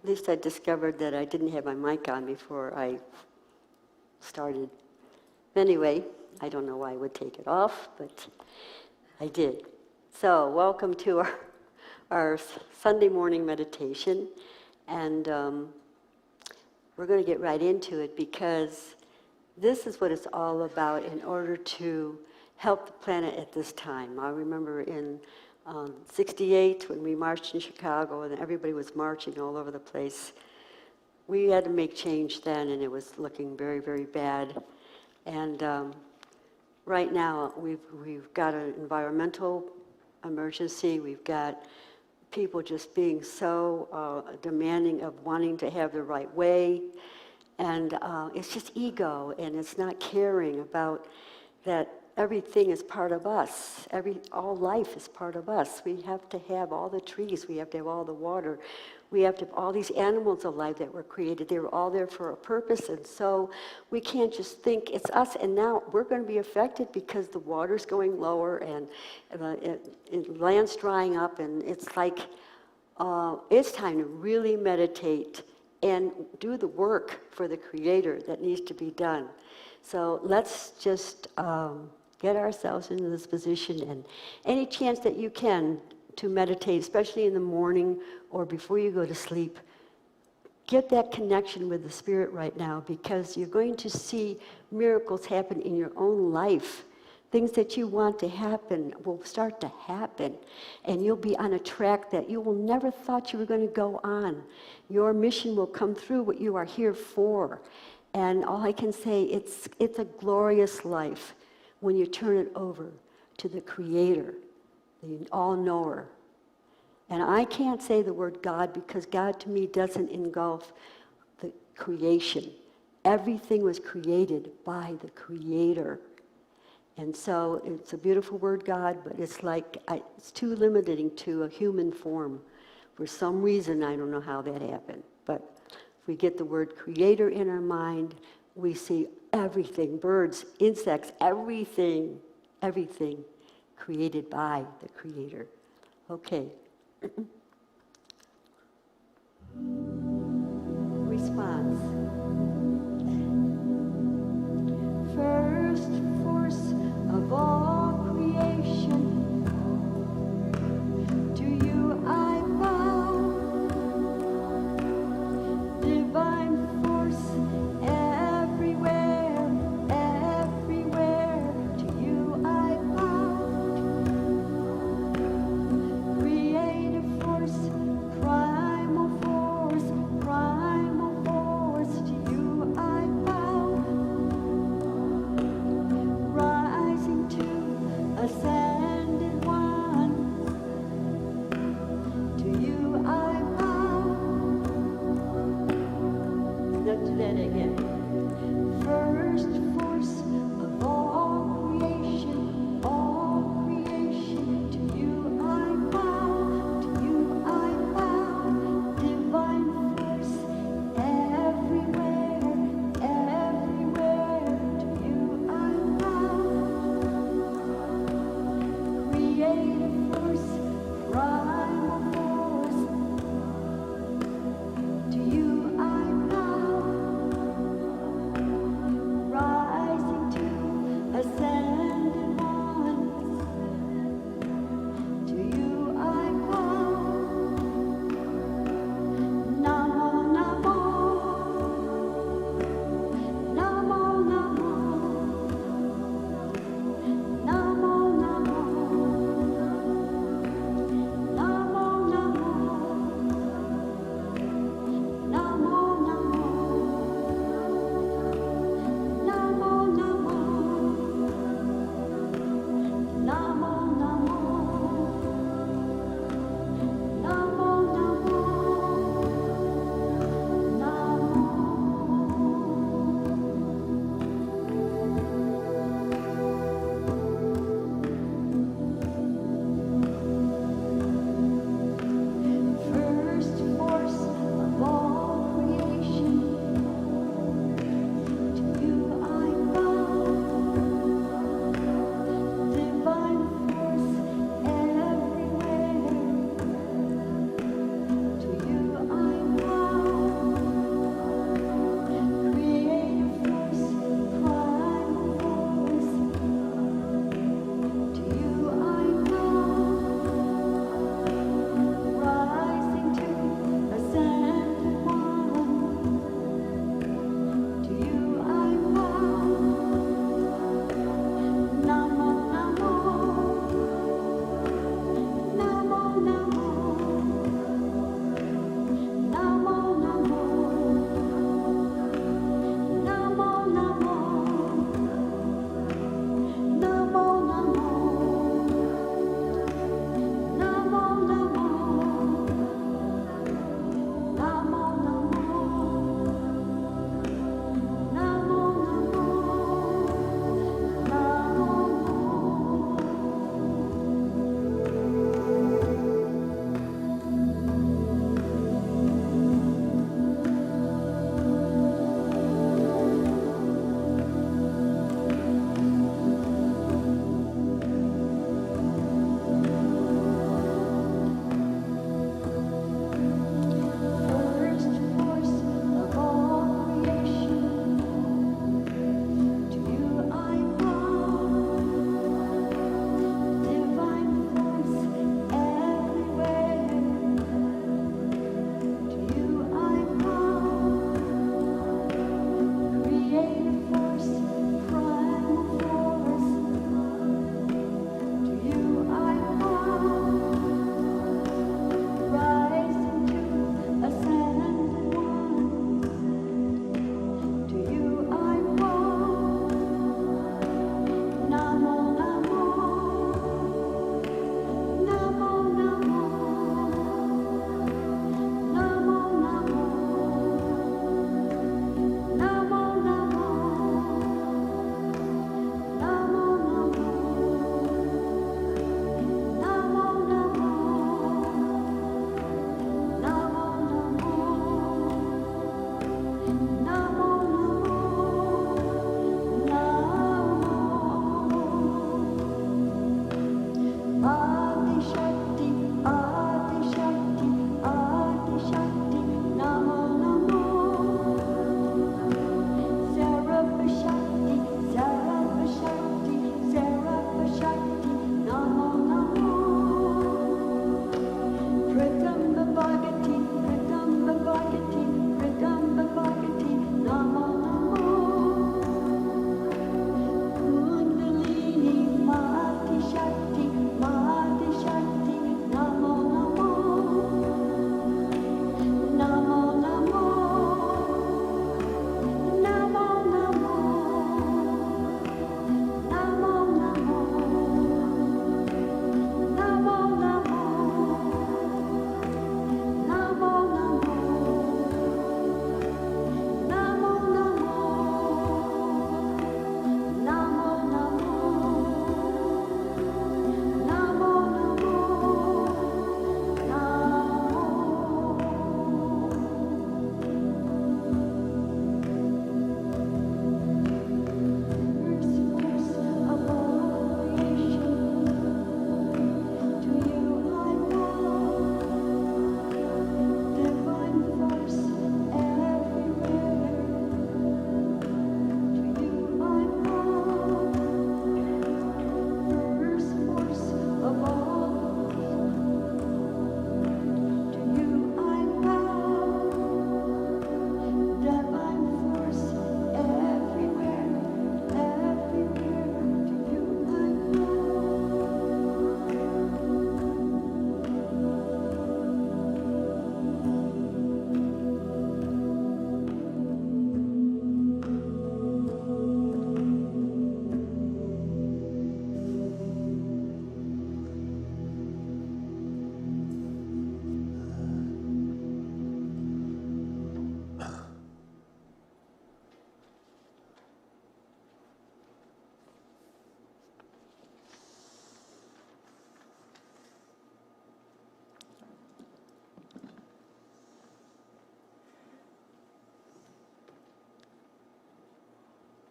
least I discovered that I didn't have my mic on before I started. Anyway, I don't know why I would take it off, but I did. So, welcome to our Sunday morning meditation, and we're going to get right into it because this is what it's all about in order to help the planet at this time. I remember in 68 when we marched in Chicago and everybody was marching all over the place. We had to make change then, and it was looking very, very bad. And right now we've got an environmental emergency. We've got people just being so demanding of wanting to have the right way. And it's just ego, and it's not caring about that everything is part of us. All life is part of us. We have to have all the trees. We have to have all the water. We have to have all these animals alive that were created. They were all there for a purpose, and so we can't just think it's us, and now we're going to be affected because the water's going lower and land's drying up, and it's like it's time to really meditate and do the work for the Creator that needs to be done. So let's just get ourselves into this position, and any chance that you can to meditate, especially in the morning or before you go to sleep, get that connection with the Spirit right now, because you're going to see miracles happen in your own life. Things that you want to happen will start to happen, and you'll be on a track that you will never thought you were going to go on. Your mission will come through what you are here for. And all I can say, it's a glorious life when you turn it over to the Creator, the all-knower. And I can't say the word God because God to me doesn't engulf the creation. Everything was created by the Creator. And so it's a beautiful word, God, but it's like, it's too limiting to a human form. For some reason, I don't know how that happened. But if we get the word Creator in our mind, we see everything, birds, insects, everything created by the Creator. Okay. Response. First force of all creation, to you I bow. Divine force everywhere, to you I bow. Creative force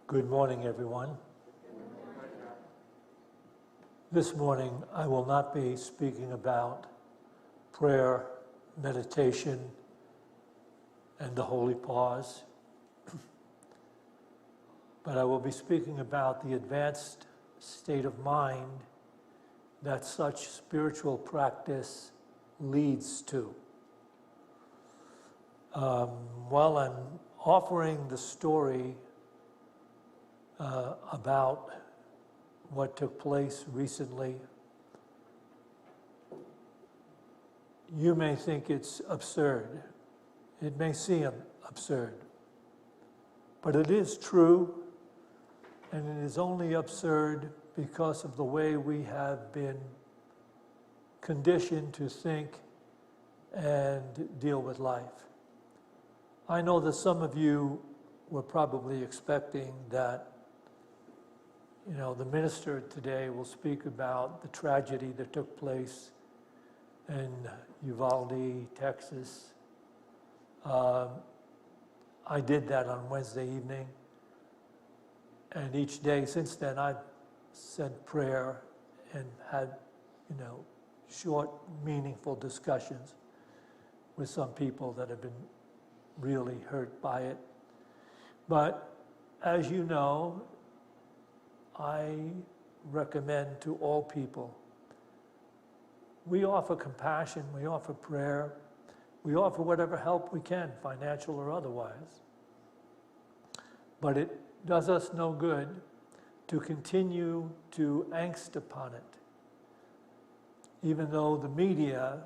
Good morning, everyone. This morning, I will not be speaking about prayer, meditation, and the holy pause, but I will be speaking about the advanced state of mind that such spiritual practice leads to. While I'm offering the story about what took place recently, you may think it's absurd. It may seem absurd, but it is true, and it is only absurd because of the way we have been conditioned to think and deal with life. I know that some of you were probably expecting that the minister today will speak about the tragedy that took place in Uvalde, Texas. I did that on Wednesday evening, and each day since then I've said prayer and had, short, meaningful discussions with some people that have been really hurt by it. But as you know, I recommend to all people, we offer compassion, we offer prayer, we offer whatever help we can, financial or otherwise. But it does us no good to continue to angst upon it, even though the media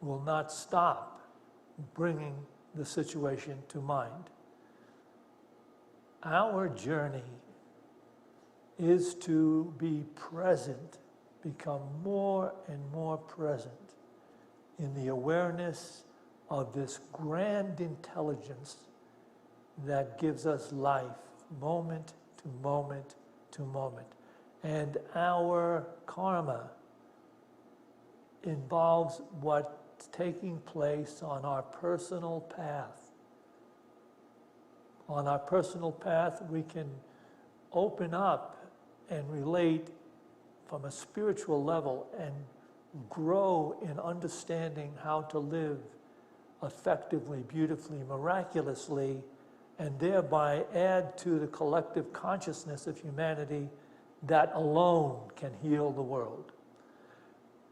will not stop bringing the situation to mind. Our journey is to be present, become more and more present in the awareness of this grand intelligence that gives us life, moment to moment to moment. And our karma involves what's taking place on our personal path. On our personal path, we can open up and relate from a spiritual level and grow in understanding how to live effectively, beautifully, miraculously, and thereby add to the collective consciousness of humanity that alone can heal the world.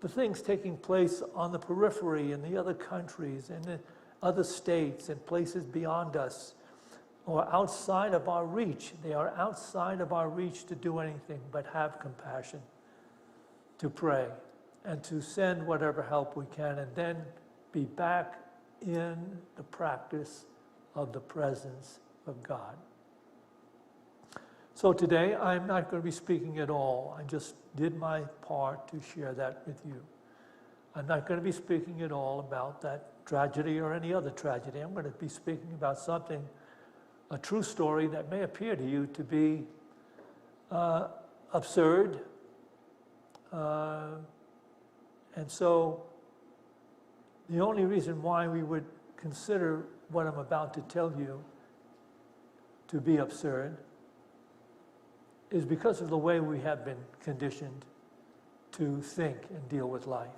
The things taking place on the periphery in the other countries and in other states and places beyond us or outside of our reach. They are outside of our reach to do anything but have compassion, to pray, and to send whatever help we can, and then be back in the practice of the presence of God. So today, I'm not going to be speaking at all. I just did my part to share that with you. I'm not going to be speaking at all about that tragedy or any other tragedy. I'm going to be speaking about something, a true story that may appear to you to be absurd. And so the only reason why we would consider what I'm about to tell you to be absurd is because of the way we have been conditioned to think and deal with life.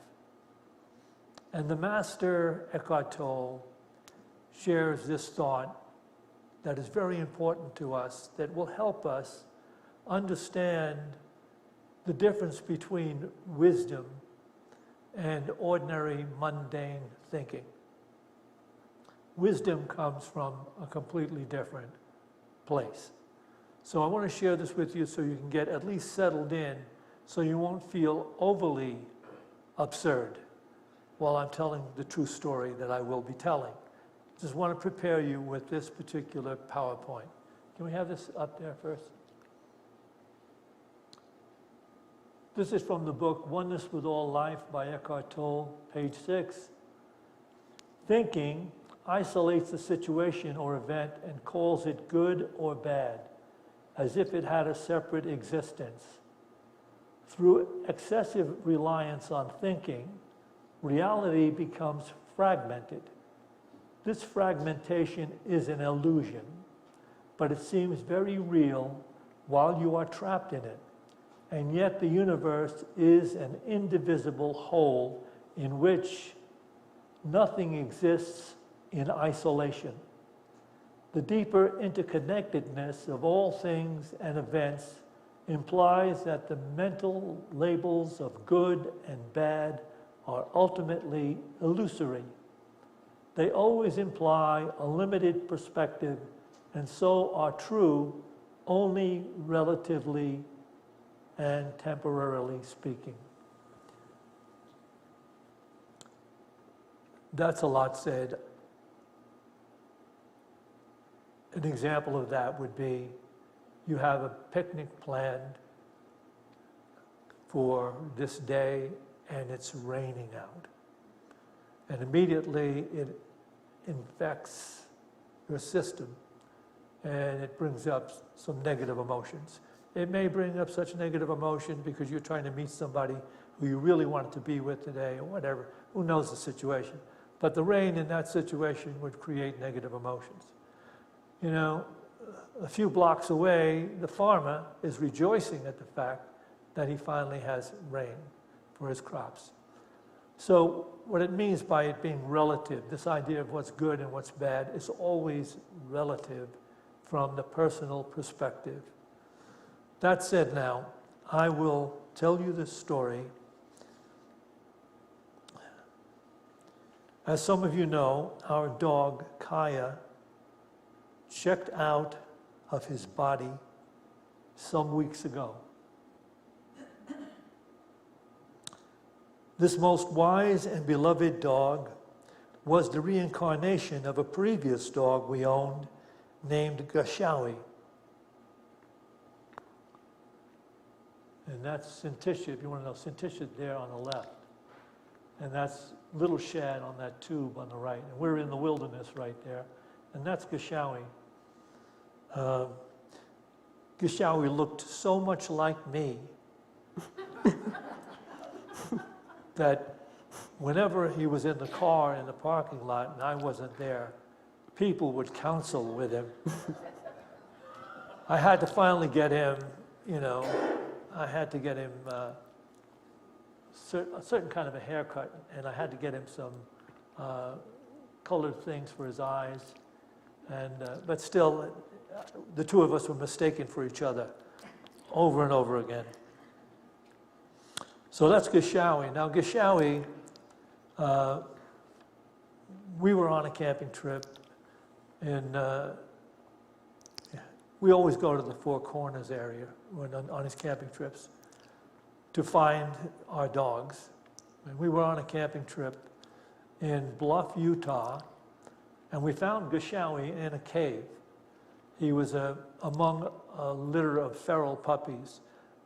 And the master Eckhart Tolle shares this thought that is very important to us, that will help us understand the difference between wisdom and ordinary mundane thinking. Wisdom comes from a completely different place. So I want to share this with you so you can get at least settled in, so you won't feel overly absurd while I'm telling the true story that I will be telling. Just want to prepare you with this particular PowerPoint. Can we have this up there first? This is from the book Oneness with All Life by Eckhart Tolle, page 6. Thinking isolates the situation or event and calls it good or bad, as if it had a separate existence. Through excessive reliance on thinking, reality becomes fragmented. This fragmentation is an illusion. but it seems very real while you are trapped in it. And yet the universe is an indivisible whole in which nothing exists in isolation. The deeper interconnectedness of all things and events implies that the mental labels of good and bad are ultimately illusory. They always imply a limited perspective and so are true only relatively and temporarily speaking. That's a lot said. An example of that would be you have a picnic planned for this day and it's raining out. And immediately it infects your system and it brings up some negative emotions. It may bring up such negative emotion because you're trying to meet somebody who you really wanted to be with today or whatever. Who knows the situation? But the rain in that situation would create negative emotions. You know, a few blocks away, the farmer is rejoicing at the fact that he finally has rain for his crops. So what it means by it being relative, this idea of what's good and what's bad, is always relative from the personal perspective. That said now, I will tell you this story. As some of you know, our dog, Kaya, checked out of his body some weeks ago. This most wise and beloved dog was the reincarnation of a previous dog we owned named Gashawi. And that's Syntytia, if you want to know. Syntytia there on the left. And that's Little Shad on that tube on the right. And we're in the wilderness right there. And that's Gashawi. Gashawi looked so much like me that whenever he was in the car in the parking lot and I wasn't there, people would counsel with him. I had to finally get him, you know, I had to get him a certain kind of a haircut, and I had to get him some colored things for his eyes. And but still, the two of us were mistaken for each other over and over again. So that's Gashawi. Now Gashawi, we were on a camping trip, and we always go to the Four Corners area on his camping trips to find our dogs. And we were on a camping trip in Bluff, Utah, and we found Gashawi in a cave. He was among a litter of feral puppies.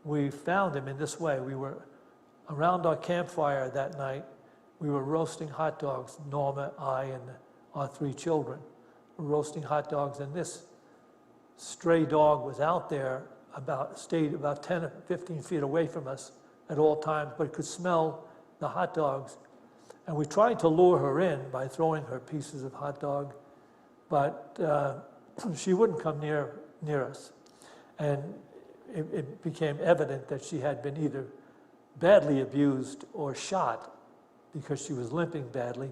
We found him in this way. We were around our campfire that night. We were roasting hot dogs, Norma, I, and our 3 children were roasting hot dogs, and this stray dog was out there, stayed about 10 or 15 feet away from us at all times, but could smell the hot dogs. And we tried to lure her in by throwing her pieces of hot dog, but she wouldn't come near us. And it became evident that she had been either badly abused or shot because she was limping badly.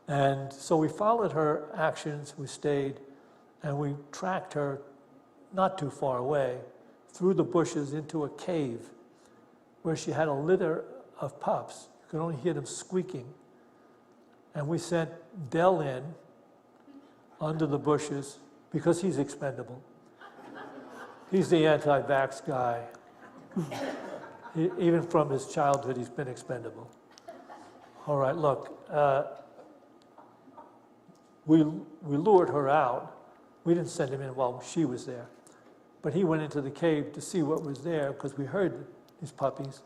And so we followed her actions, we stayed, and we tracked her not too far away through the bushes into a cave where she had a litter of pups. You could only hear them squeaking. And we sent Dell in under the bushes because he's expendable. He's the anti-vax guy. Even from his childhood, he's been expendable. All right, look, we lured her out. We didn't send him in while she was there. But he went into the cave to see what was there because we heard these puppies.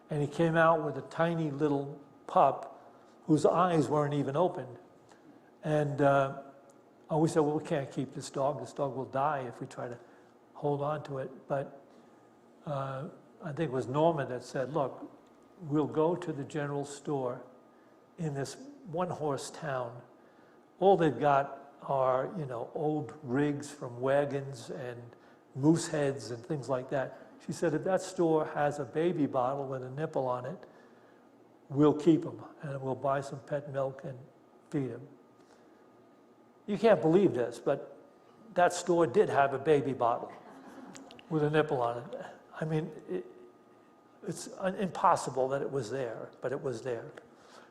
And he came out with a tiny little pup whose eyes weren't even opened. And we said, well, we can't keep this dog. This dog will die if we try to hold on to it. But I think it was Norma that said, look, we'll go to the general store in this one-horse town. All they've got are, old rigs from wagons and moose heads and things like that. She said, if that store has a baby bottle with a nipple on it, we'll keep them, and we'll buy some pet milk and feed him. You can't believe this, but that store did have a baby bottle with a nipple on it. I mean, it's impossible that it was there, but it was there.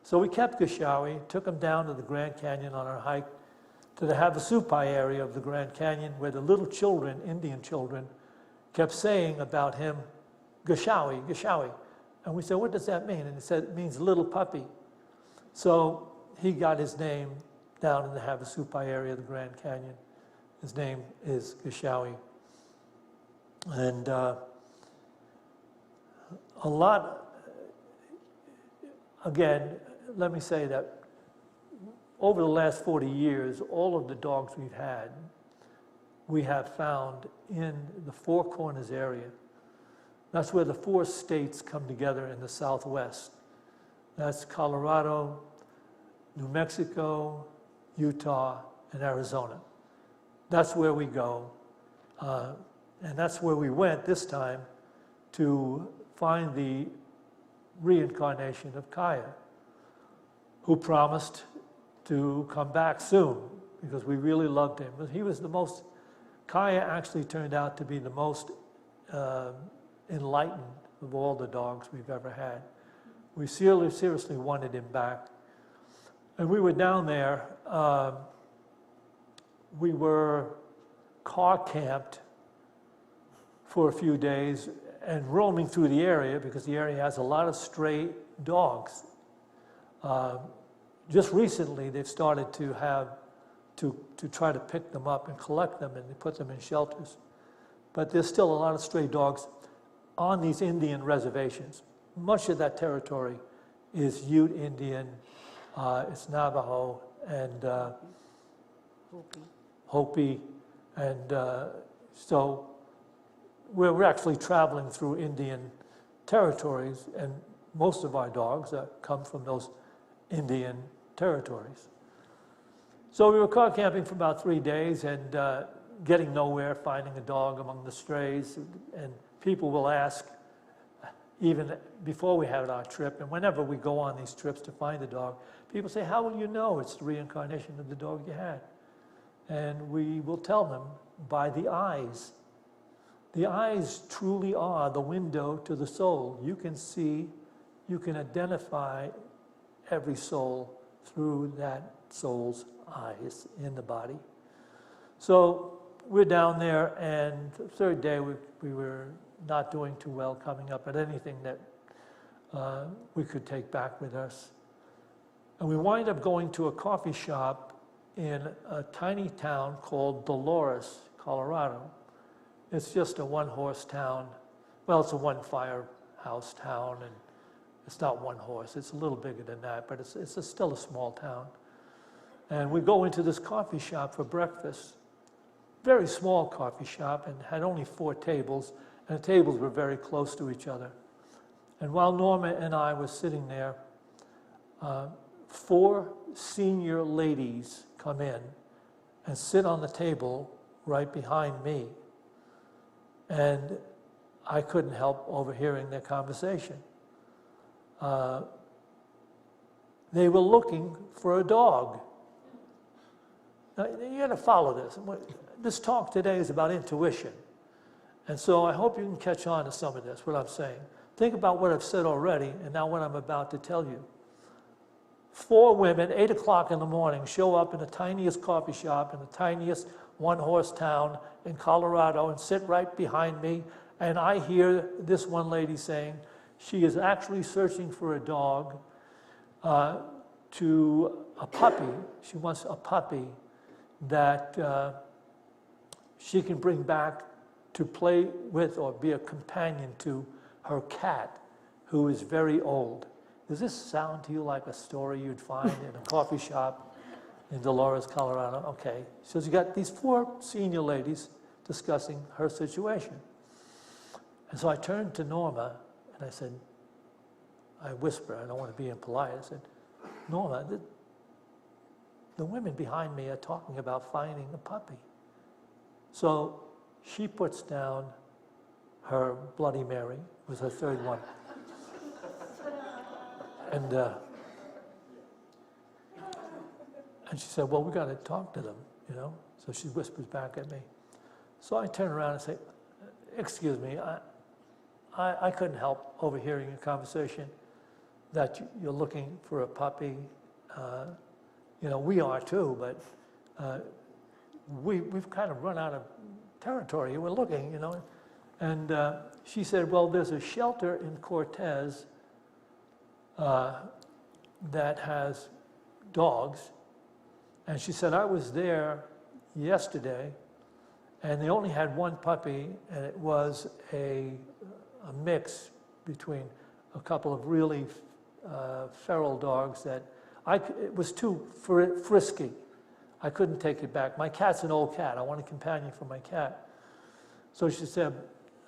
So we kept Gashawi, took him down to the Grand Canyon on our hike to the Havasupai area of the Grand Canyon, where the little children, Indian children, kept saying about him, Gashawi, Gashawi. And we said, what does that mean? And he said, it means little puppy. So he got his name down in the Havasupai area of the Grand Canyon. His name is Gashawi. And a lot, again, let me say that over the last 40 years, all of the dogs we've had, we have found in the Four Corners area. That's where the 4 states come together in the Southwest. That's Colorado, New Mexico, Utah, and Arizona. That's where we go. And that's where we went this time to find the reincarnation of Kaya, who promised to come back soon because we really loved him. But he was the most, Kaya actually turned out to be the most enlightened of all the dogs we've ever had. We seriously wanted him back. And we were down there, we were car camped for a few days and roaming through the area because the area has a lot of stray dogs. Just recently, they've started to try to pick them up and collect them and put them in shelters. But there's still a lot of stray dogs on these Indian reservations. Much of that territory is Ute Indian, it's Navajo, and Hopi. And so we're actually traveling through Indian territories, and most of our dogs come from those Indian territories. So we were car camping for about 3 days and getting nowhere, finding a dog among the strays. And people will ask, even before we had our trip, and whenever we go on these trips to find a dog, people say, how will you know it's the reincarnation of the dog you had? And we will tell them by the eyes. The eyes truly are the window to the soul. You can see, you can identify every soul through that soul's eyes in the body. So we're down there, and the 3rd day we were not doing too well coming up at anything that we could take back with us. And we wind up going to a coffee shop in a tiny town called Dolores, Colorado. It's just a 1-horse town. Well, it's a 1-firehouse town, and it's not 1 horse. It's a little bigger than that, but it's still a small town. And we go into this coffee shop for breakfast. Very small coffee shop, and had only 4 tables, and the tables were very close to each other. And while Norma and I were sitting there, 4 senior ladies come in and sit on the table right behind me. And I couldn't help overhearing their conversation. They were looking for a dog. Now, you got to follow this. This talk today is about intuition. And so I hope you can catch on to some of this, what I'm saying. Think about what I've said already, and now what I'm about to tell you. 4 women, 8 o'clock in the morning, show up in the tiniest coffee shop in the tiniest 1-horse town in Colorado and sit right behind me. And I hear this one lady saying she is actually searching for a dog, to a puppy. She wants a puppy that she can bring back to play with or be a companion to her cat, who is very old. Does this sound to you like a story you'd find in a coffee shop in Dolores, Colorado? Okay. So you got these 4 senior ladies discussing her situation. And so I turned to Norma and I said, I whisper, I don't want to be impolite, I said, Norma, the women behind me are talking about finding a puppy. So she puts down her Bloody Mary, it was her third one. And she said, well, we got to talk to them, you know? So she whispers back at me. So I turn around and say, excuse me, I couldn't help overhearing your conversation that you're looking for a puppy. You know, we are too, but we've kind of run out of territory. We're looking, you know. And she said, well, there's a shelter in Cortez that has dogs. And she said, I was there yesterday, and they only had one puppy, and it was a mix between a couple of really feral dogs that it was too frisky. I couldn't take it back. My cat's an old cat. I want a companion for my cat. So she said,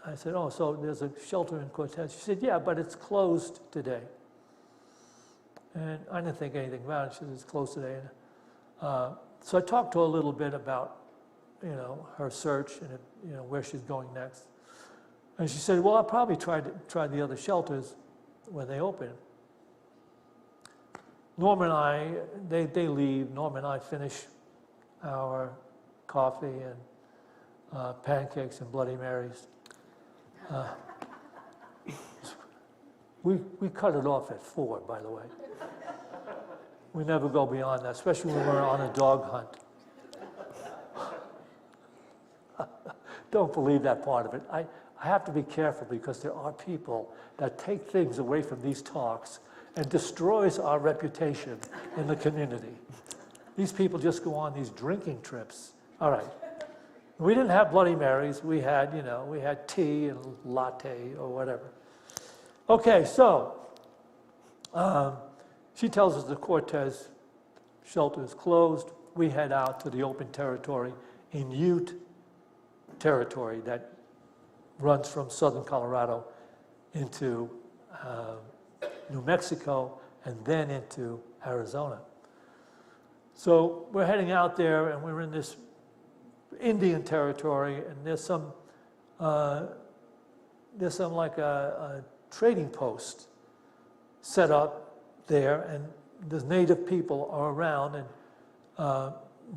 I said, oh, so there's a shelter in Cortez. She said, yeah, but it's closed today. And I didn't think anything about it. She said, it's closed today. So I talked to her a little bit about, you know, her search and, you know, where she's going next. And she said, well, I'll probably try the other shelters when they open. Norma and I, they leave. Norma and I finish our coffee and pancakes and Bloody Marys. We cut it off at 4, by the way. We never go beyond that, especially when we're on a dog hunt. Don't believe that part of it. I have to be careful because there are people that take things away from these talks and destroys our reputation in the community. These people just go on these drinking trips. All right. We didn't have Bloody Marys. We had, you know, we had tea and latte or whatever. Okay, so she tells us the Cortez shelter is closed. We head out to the open territory in Ute territory that runs from southern Colorado into New Mexico and then into Arizona. So we're heading out there and we're in this Indian territory, and there's some like a trading post set up there, and the native people are around and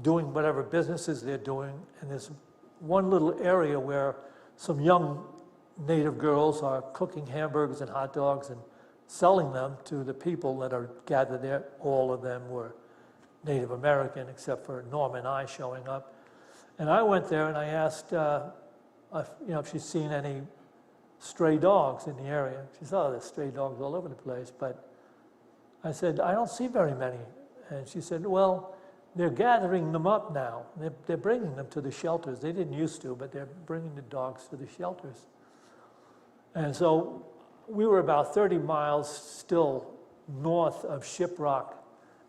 doing whatever businesses they're doing. And there's one little area where some young native girls are cooking hamburgers and hot dogs and selling them to the people that are gathered there. All of them were Native American, except for Norma and I showing up. And I went there and I asked, if she's seen any stray dogs in the area. She said, oh, there's stray dogs all over the place. But I said, I don't see very many. And she said, well, they're gathering them up now. They're bringing them to the shelters. They didn't used to, but they're bringing the dogs to the shelters. And so we were about 30 miles still north of Shiprock,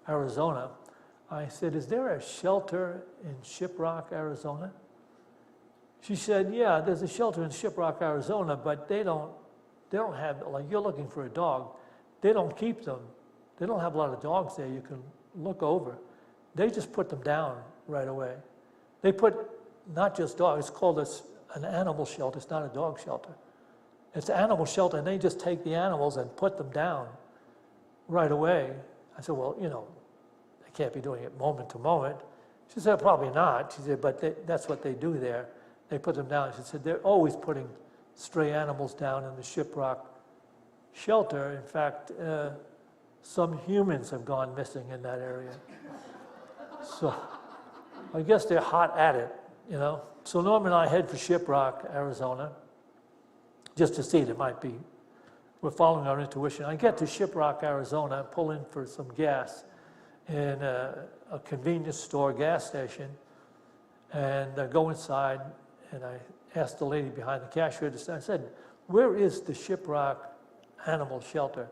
Arizona. I said, is there a shelter in Shiprock, Arizona? She said, yeah, there's a shelter in Shiprock, Arizona, but they don't have, like you're looking for a dog, they don't keep them. They don't have a lot of dogs there you can look over. They just put them down right away. They put not just dogs, it's called an animal shelter, it's not a dog shelter. It's an animal shelter, and they just take the animals and put them down right away. I said, well, you know, they can't be doing it moment to moment. She said, probably not. She said, but that's what they do there. They put them down. She said, they're always putting stray animals down in the Shiprock shelter. In fact, some humans have gone missing in that area. So I guess they're hot at it, you know. So Norma and I head for Shiprock, Arizona, just to see it might be. We're following our intuition. I get to Shiprock, Arizona, pull in for some gas in a convenience store gas station, and I go inside, and I asked the lady behind the cash register, I said, where is the Shiprock animal shelter?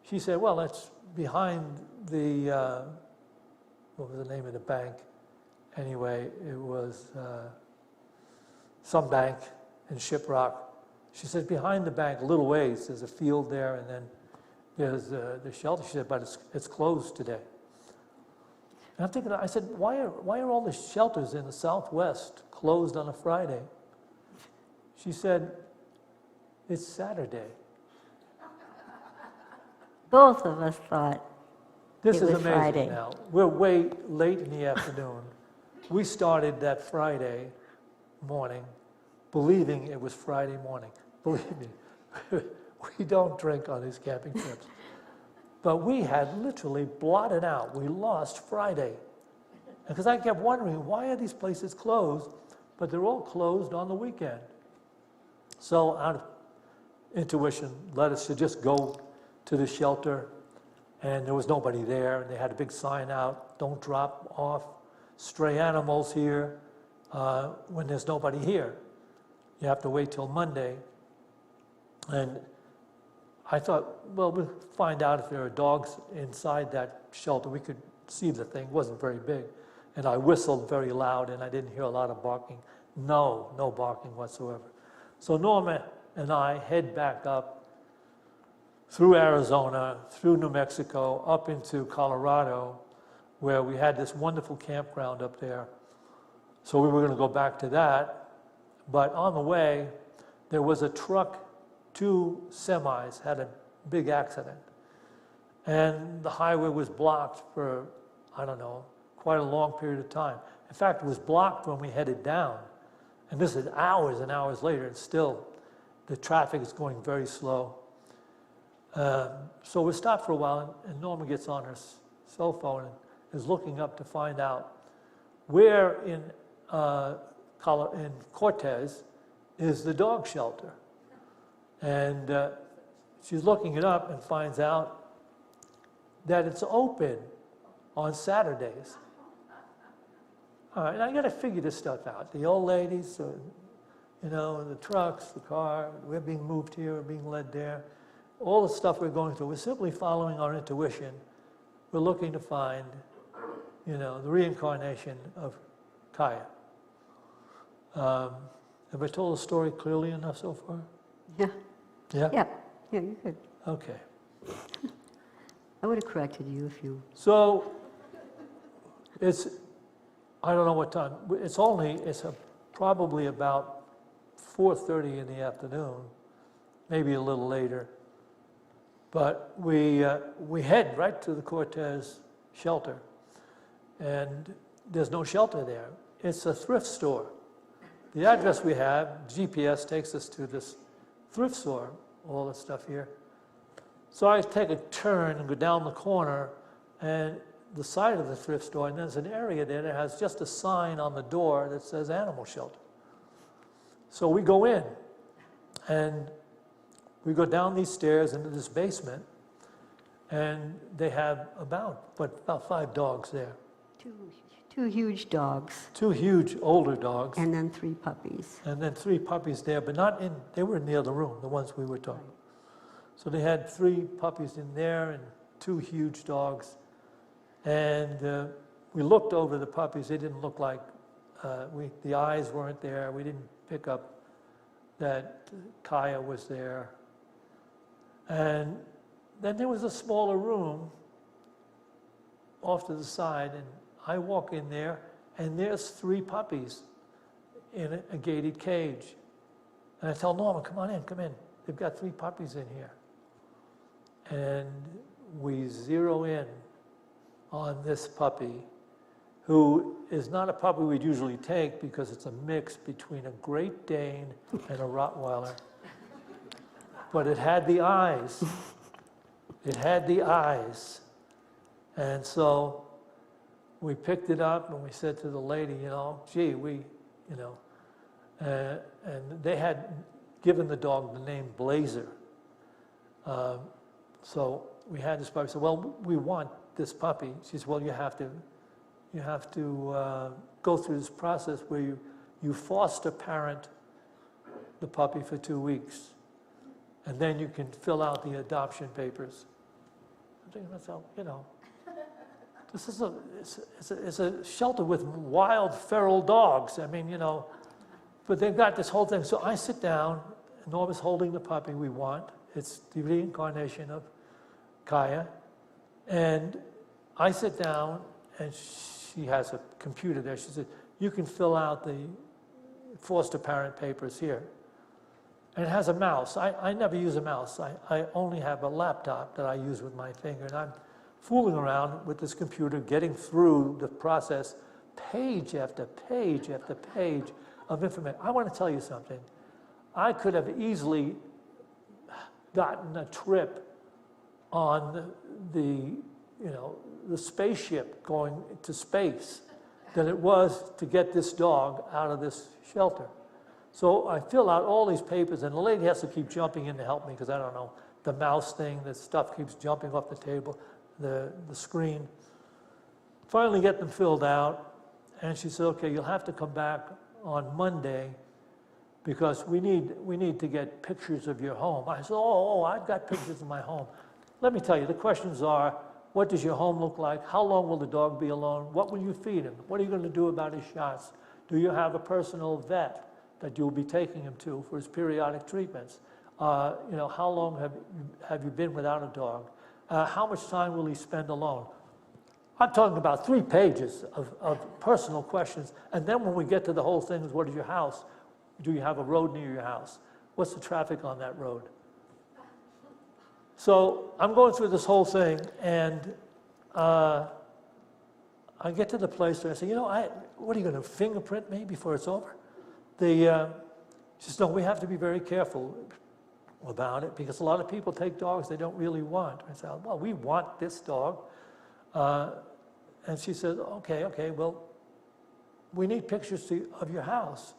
She said, well, it's behind the, what was the name of the bank? Anyway, it was some bank in Shiprock. She said, behind the bank, a little ways, there's a field there, and then there's the shelter. She said, but it's closed today. And I'm thinking, I said, why are all the shelters in the Southwest closed on a Friday? She said, it's Saturday. Both of us thought This it is was amazing Friday. now. We're way late in the afternoon. We started that Friday morning believing it was Friday morning. Believe me, we don't drink on these camping trips. But we had literally blotted out. We lost Friday. Because I kept wondering, why are these places closed? But they're all closed on the weekend. So out of intuition led us to just go to the shelter, and there was nobody there. And they had a big sign out, don't drop off stray animals here when there's nobody here. You have to wait till Monday. And I thought, well, we'll find out if there are dogs inside that shelter. We could see the thing. It wasn't very big. And I whistled very loud, and I didn't hear a lot of barking. No barking whatsoever. So Norma and I head back up through Arizona, through New Mexico, up into Colorado, where we had this wonderful campground up there. So we were going to go back to that. But on the way, there was a truck. 2 semis had a big accident. And the highway was blocked for, I don't know, quite a long period of time. In fact, it was blocked when we headed down. And this is hours and hours later, and still the traffic is going very slow. So we stopped for a while, and Norma gets on her cell phone and is looking up to find out where in Cortez is the dog shelter. And she's looking it up and finds out that it's open on Saturdays. All right, and I got to figure this stuff out. The old ladies, the trucks, the car, we're being moved here, we're being led there. All the stuff we're going through, we're simply following our intuition. We're looking to find, the reincarnation of Kaya. Have I told the story clearly enough so far? Yeah. Yeah? Yeah, you could. Okay. I would have corrected you if you... So, I don't know what time, it's probably about 4:30 in the afternoon, maybe a little later. But we head right to the Cortez shelter, and there's no shelter there. It's a thrift store. The address we have, GPS takes us to this thrift store, all the stuff here. So I take a turn and go down the corner, and the side of the thrift store, and there's an area there that has just a sign on the door that says animal shelter. So we go in, and we go down these stairs into this basement, and they have about 5 dogs there. Two huge dogs. 2 huge older dogs. And then 3 puppies. And then 3 puppies there, but they were in the other room, the ones we were talking about. So they had 3 puppies in there and 2 huge dogs. And we looked over the puppies. They didn't look like, the eyes weren't there. We didn't pick up that Kaya was there. And then there was a smaller room off to the side, and I walk in there, and there's 3 puppies in a gated cage. And I tell Norma, come on in, come in. They've got 3 puppies in here. And we zero in on this puppy, who is not a puppy we'd usually take because it's a mix between a Great Dane and a Rottweiler. But it had the eyes. It had the eyes. And so we picked it up and we said to the lady, gee, and they had given the dog the name Blazer. So we had this puppy. So, well, we want this puppy. She said, well, you have to go through this process where you foster parent the puppy for 2 weeks, and then you can fill out the adoption papers. I'm thinking to myself, this is it's a shelter with wild feral dogs. I mean, but they've got this whole thing. So I sit down, and Norma's holding the puppy we want. It's the reincarnation of Kaya. And I sit down, and she has a computer there. She said, you can fill out the foster parent papers here. And it has a mouse. I never use a mouse. I only have a laptop that I use with my finger. And I'm fooling around with this computer, getting through the process, page after page after page of information. I want to tell you something. I could have easily gotten a trip on the spaceship going to space than it was to get this dog out of this shelter. So I fill out all these papers, and the lady has to keep jumping in to help me because I don't know, the mouse thing, the stuff keeps jumping off the table, the screen. Finally get them filled out, and she said, okay, you'll have to come back on Monday because we need to get pictures of your home. I said, oh, I've got pictures of my home. Let me tell you, the questions are, what does your home look like? How long will the dog be alone? What will you feed him? What are you going to do about his shots? Do you have a personal vet that you'll be taking him to for his periodic treatments? How long have you been without a dog? How much time will he spend alone? I'm talking about 3 pages of personal questions. And then when we get to the whole thing, is what is your house? Do you have a road near your house? What's the traffic on that road? So I'm going through this whole thing, and I get to the place where I say, what are you going to fingerprint me before it's over? She says, no, we have to be very careful about it because a lot of people take dogs they don't really want. I said, well, we want this dog. And she said, okay, well, we need pictures of your house.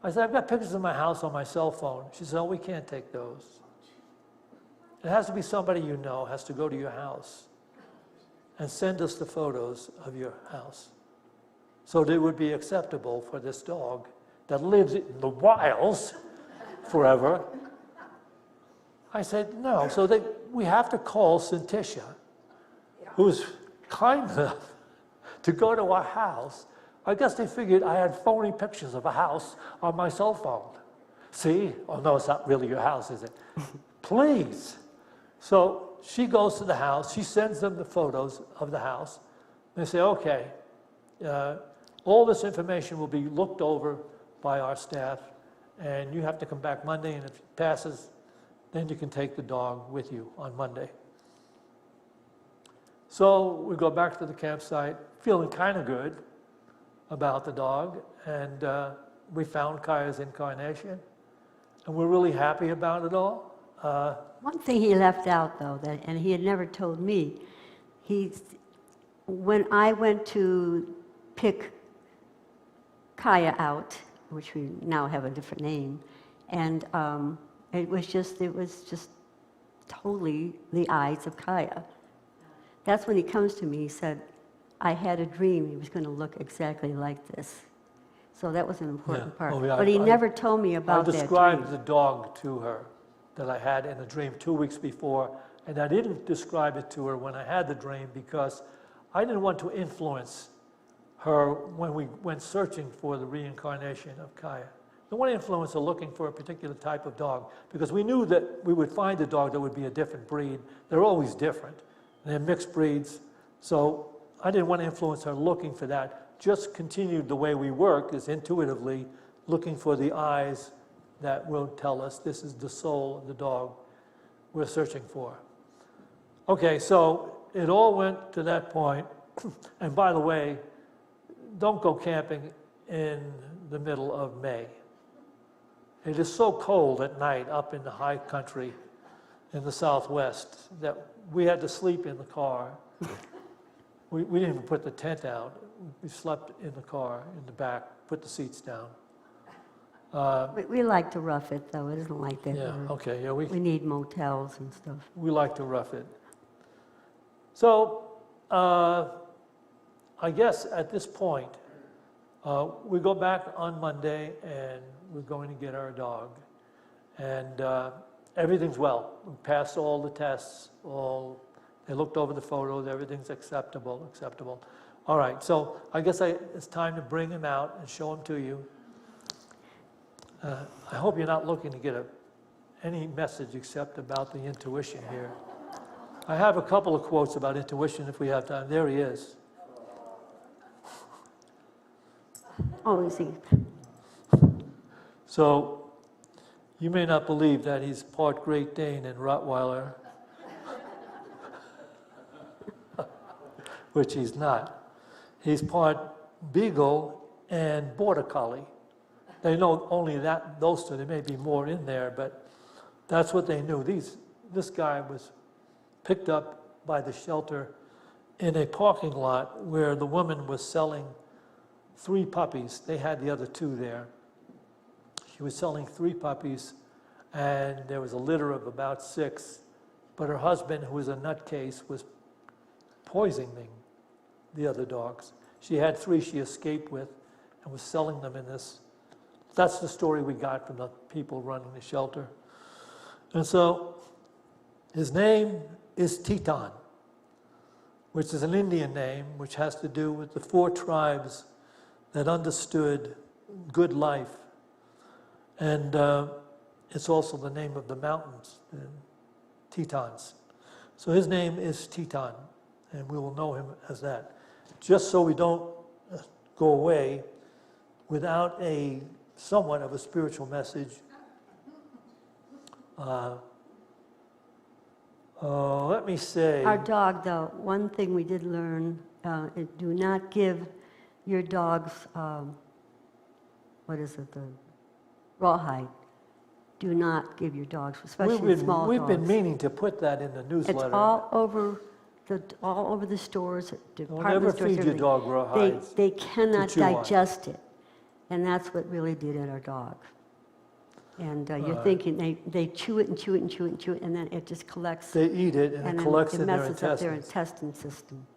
I said, I've got pictures of my house on my cell phone. She said, oh, we can't take those. It has to be somebody you know has to go to your house and send us the photos of your house. So they would be acceptable for this dog that lives in the wilds forever. I said, no. So we have to call Cinticia, who's kind enough to go to our house. I guess they figured I had phony pictures of a house on my cell phone. See? Oh, no, it's not really your house, is it? Please. So she goes to the house. She sends them the photos of the house. They say, okay, all this information will be looked over by our staff, and you have to come back Monday, and if it passes, then you can take the dog with you on Monday. So we go back to the campsite, feeling kind of good about the dog, and we found Kaya's incarnation, and we're really happy about it all. One thing he left out, though, and he had never told me, when I went to pick Kaya out, which we now have a different name, and it was just totally the eyes of Kaya. That's when he comes to me, he said, I had a dream he was going to look exactly like this. So that was an important part. Oh, yeah. But he never told me about that dream. I described the dog to her that I had in the dream 2 weeks before, and I didn't describe it to her when I had the dream because I didn't want to influence her when we went searching for the reincarnation of Kaya. I didn't want to influence her looking for a particular type of dog because we knew that we would find a dog that would be a different breed. They're always different. They're mixed breeds. So I didn't want to influence her looking for that. Just continued the way we work is intuitively looking for the eyes that will tell us this is the soul of the dog we're searching for. Okay, so it all went to that point. And by the way, don't go camping in the middle of May. It is so cold at night up in the high country in the Southwest that we had to sleep in the car. We didn't even put the tent out. We slept in the car in the back, put the seats down. We like to rough it, though. It isn't like that. Yeah, okay. Yeah, we need motels and stuff. We like to rough it. So I guess at this point, we go back on Monday and we're going to get our dog. And everything's well. We passed all the tests. They looked over the photos. Everything's acceptable. All right, so I guess it's time to bring him out and show him to you. I hope you're not looking to get any message except about the intuition here. I have a couple of quotes about intuition if we have time. There he is. Oh, is he? So, you may not believe that he's part Great Dane and Rottweiler, which he's not. He's part Beagle and Border Collie. They know only those two. There may be more in there, but that's what they knew. This guy was picked up by the shelter in a parking lot where the woman was selling 3 puppies. They had the other 2 there. She was selling 3 puppies, and there was a litter of about 6. But her husband, who was a nutcase, was poisoning the other dogs. She had 3 she escaped with and was selling them in this. That's the story we got from the people running the shelter. And so his name is Teton, which is an Indian name, which has to do with the 4 tribes that understood good life. And it's also the name of the mountains, the Tetons. So his name is Teton, and we will know him as that. Just so we don't go away without somewhat of a spiritual message. Let me say... Our dog, though, one thing we did learn, do not give your dogs, the rawhide. Do not give your dogs, especially small dogs. We've been meaning to put that in the newsletter. It's all over the stores, department Don't ever stores. feed your dog rawhides. They cannot to chew on. digest it, and that's what really did at our dog. And you're thinking they chew it and chew it and chew it and chew it, and then it just collects. They eat it, and it collects in their intestines. It messes up their intestine system.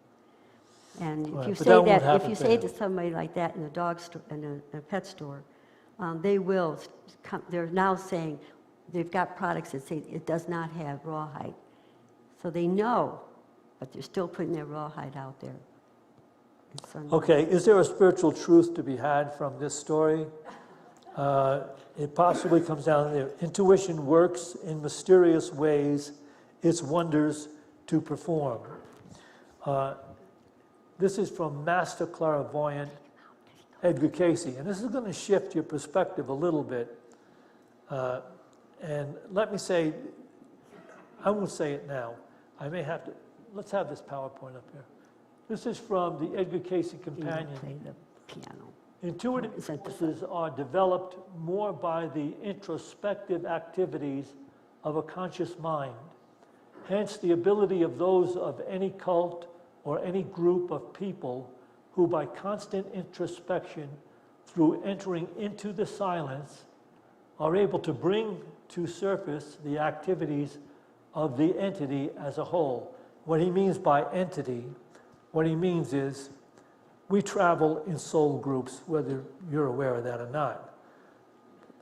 And if Right, you but say that won't that, if happen you to say him. to somebody like that in a dog store, in a pet store, they will come. They're now saying they've got products that say it does not have rawhide, so they know, but they're still putting their rawhide out there. Okay, is there a spiritual truth to be had from this story? It possibly comes down there. Intuition works in mysterious ways, its wonders to perform. This is from Master Clairvoyant Edgar Casey, and this is going to shift your perspective a little bit. And let me say, I won't say it now. I may have to, let's have this PowerPoint up here. This is from the Edgar Casey Companion. Play the piano. Intuitive forces are developed more by the introspective activities of a conscious mind. Hence, the ability of those of any cult or any group of people who, by constant introspection, through entering into the silence, are able to bring to surface the activities of the entity as a whole. What he means by entity, what he means is, we travel in soul groups, whether you're aware of that or not.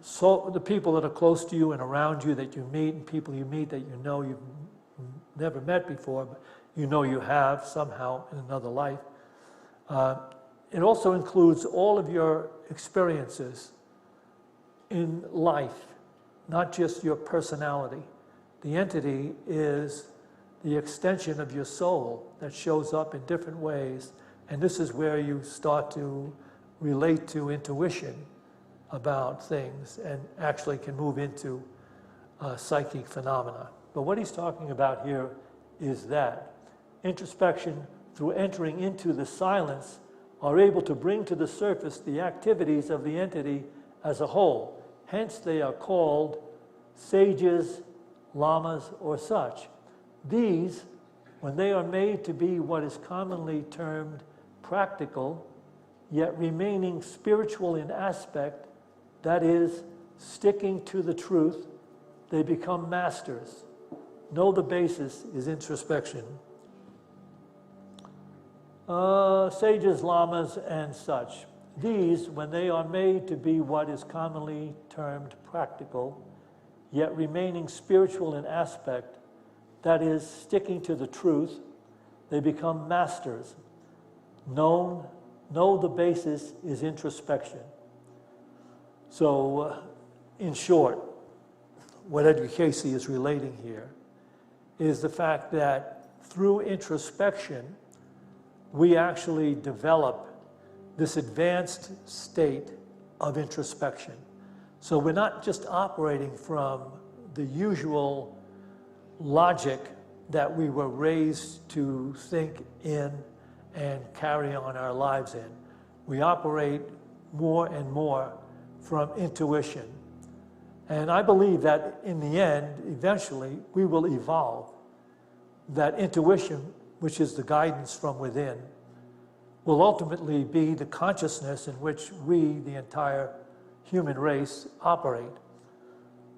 So the people that are close to you and around you that you meet, and people you meet that you know you've never met before, but you know you have somehow in another life. It also includes all of your experiences in life, not just your personality. The entity is the extension of your soul that shows up in different ways. And this is where you start to relate to intuition about things and actually can move into psychic phenomena. But what he's talking about here is that introspection through entering into the silence are able to bring to the surface the activities of the entity as a whole. Hence they are called sages, lamas, or such. These, when they are made to be what is commonly termed practical, yet remaining spiritual in aspect, that is, sticking to the truth, they become masters. Know the basis is introspection. Sages, lamas, and such. These, when they are made to be what is commonly termed practical, yet remaining spiritual in aspect, that is, sticking to the truth, they become masters. Know the basis is introspection. So, in short, what Edgar Casey is relating here is the fact that through introspection, we actually develop this advanced state of introspection. So we're not just operating from the usual logic that we were raised to think in and carry on our lives in. We operate more and more from intuition. And I believe that in the end, eventually, we will evolve. That intuition, which is the guidance from within, will ultimately be the consciousness in which we, the entire human race, operate.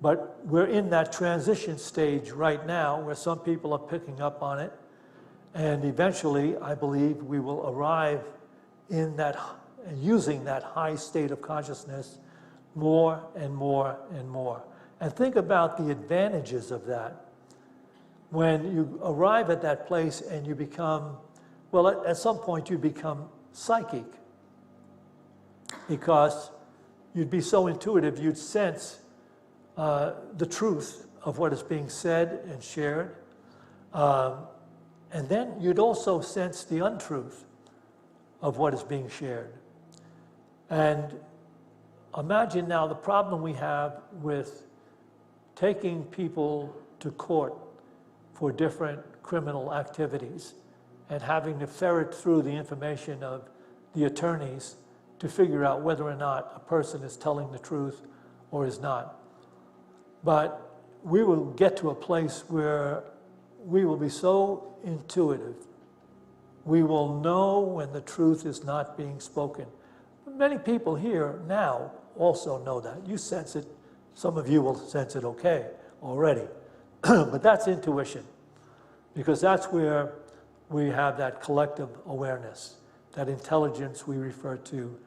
But we're in that transition stage right now where some people are picking up on it. And eventually, I believe we will arrive in that, using that high state of consciousness more and more and more. And think about the advantages of that. When you arrive at that place and you become, well, at some point you become psychic, because you'd be so intuitive, you'd sense the truth of what is being said and shared. And then you'd also sense the untruth of what is being shared. And imagine now the problem we have with taking people to court for different criminal activities and having to ferret through the information of the attorneys to figure out whether or not a person is telling the truth or is not. But we will get to a place where we will be so intuitive. We will know when the truth is not being spoken. Many people here now also know that. You sense it. Some of you will sense it okay already. But that's intuition, because that's where we have that collective awareness, that intelligence we refer to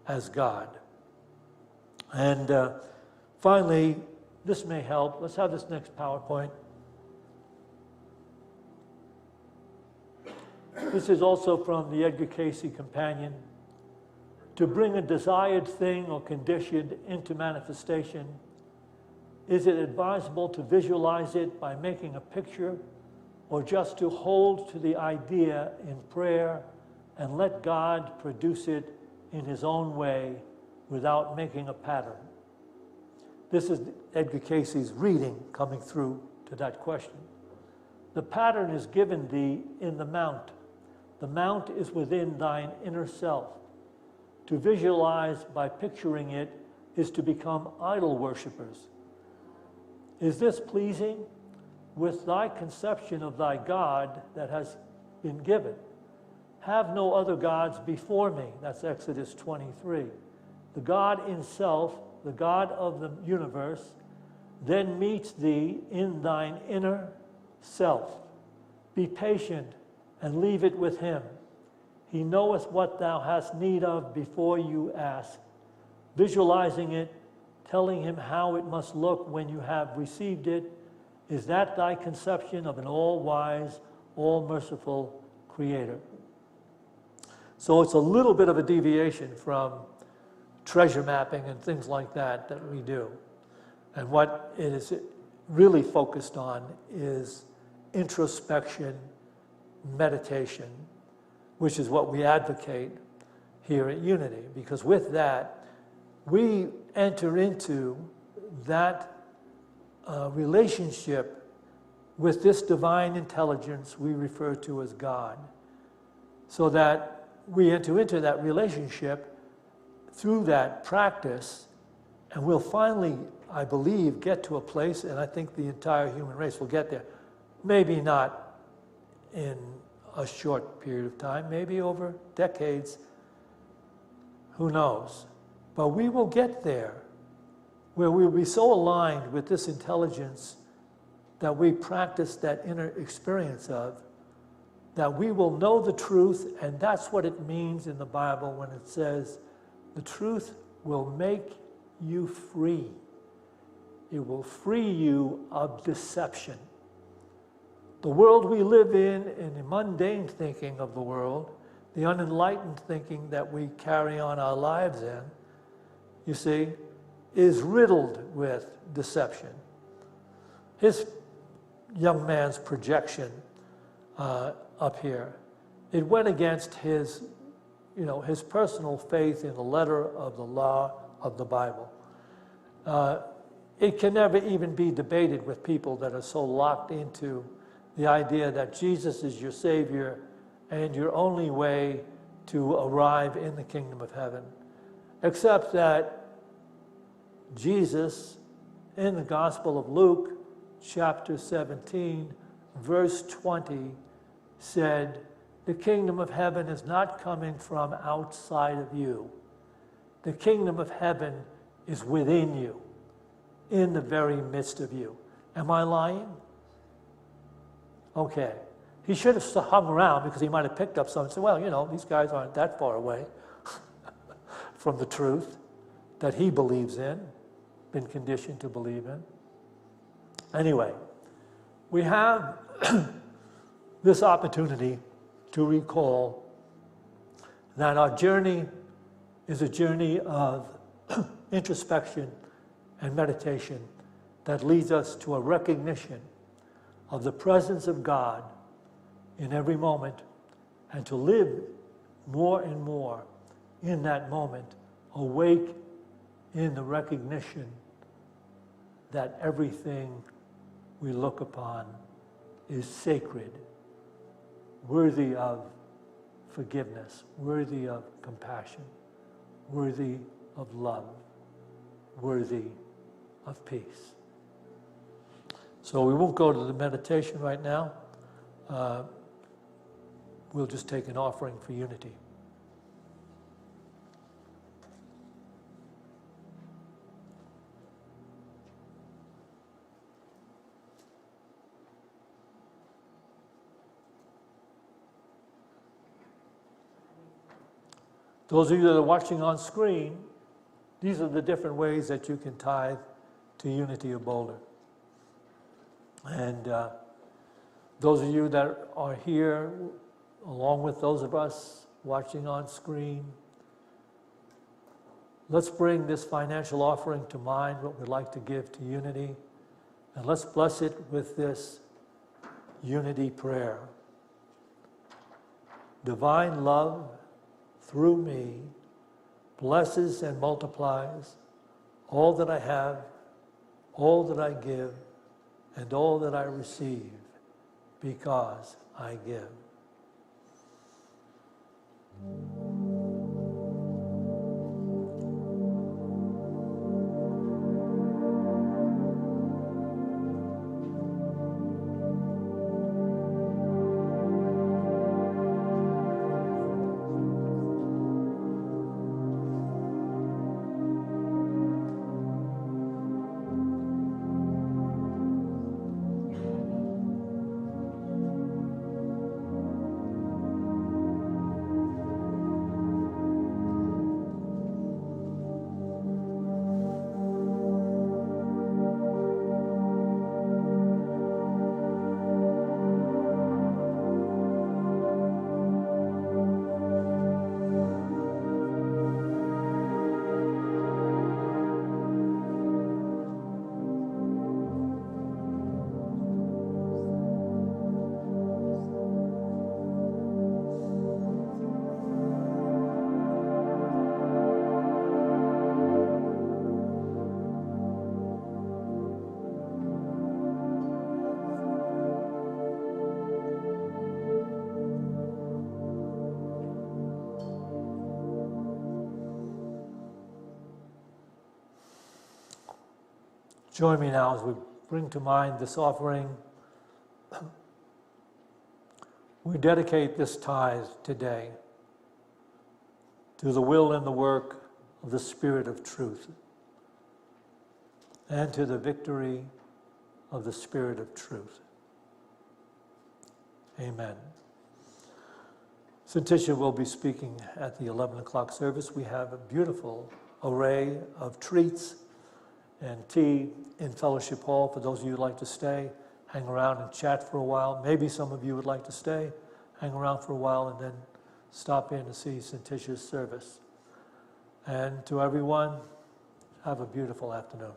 as God. And finally, this may help. Let's have this next PowerPoint. This is also from the Edgar Cayce Companion. To bring a desired thing or condition into manifestation, is it advisable to visualize it by making a picture, or just to hold to the idea in prayer and let God produce it in his own way without making a pattern? This is Edgar Cayce's reading coming through to that question. The pattern is given thee in the mount. The mount is within thine inner self. To visualize by picturing it is to become idol worshippers. Is this pleasing with thy conception of thy God that has been given? Have no other gods before me. That's Exodus 23. The God in self, the God of the universe, then meets thee in thine inner self. Be patient and leave it with him. He knoweth what thou hast need of before you ask. Visualizing it, telling him how it must look when you have received it, is that thy conception of an all-wise, all-merciful Creator? So it's a little bit of a deviation from treasure mapping and things like that that we do. And what it is really focused on is introspection, meditation, which is what we advocate here at Unity, because with that, we enter into that relationship with this divine intelligence we refer to as God, so that we enter into that relationship through that practice, and we'll finally, I believe, get to a place, and I think the entire human race will get there. Maybe not in a short period of time, maybe over decades, who knows? But we will get there, where we'll be so aligned with this intelligence that we practice that inner experience of, that we will know the truth, and that's what it means in the Bible when it says, the truth will make you free. It will free you of deception. The world we live in the mundane thinking of the world, the unenlightened thinking that we carry on our lives in, you see, is riddled with deception. His young man's projection up here. It went against his, his personal faith in the letter of the law of the Bible. It can never even be debated with people that are so locked into the idea that Jesus is your Savior and your only way to arrive in the kingdom of heaven. Except that Jesus, in the Gospel of Luke, chapter 17, verse 20, said, "The kingdom of heaven is not coming from outside of you. The kingdom of heaven is within you, in the very midst of you." Am I lying? Okay. He should have hung around because he might have picked up something and said, well, these guys aren't that far away from the truth that he believes in, been conditioned to believe in. Anyway, we have this opportunity to recall that our journey is a journey of introspection and meditation that leads us to a recognition of the presence of God in every moment, and to live more and more in that moment, awake in the recognition that everything we look upon is sacred, worthy of forgiveness, worthy of compassion, worthy of love, worthy of peace. So we won't go to the meditation right now. We'll just take an offering for unity. Those of you that are watching on screen, these are the different ways that you can tithe to Unity of Boulder. And those of you that are here, along with those of us watching on screen, let's bring this financial offering to mind, what we'd like to give to Unity, and let's bless it with this Unity prayer. Divine love, through me, blesses and multiplies all that I have, all that I give, and all that I receive, because I give. Join me now as we bring to mind this offering. We dedicate this tithe today to the will and the work of the Spirit of truth and to the victory of the Spirit of truth. Amen. Cinticia will be speaking at the 11 o'clock service. We have a beautiful array of treats and tea in Fellowship Hall for those of you who'd like to stay, hang around and chat for a while. Maybe some of you would like to stay, hang around for a while, and then stop in to see Cinticia's service. And to everyone, have a beautiful afternoon.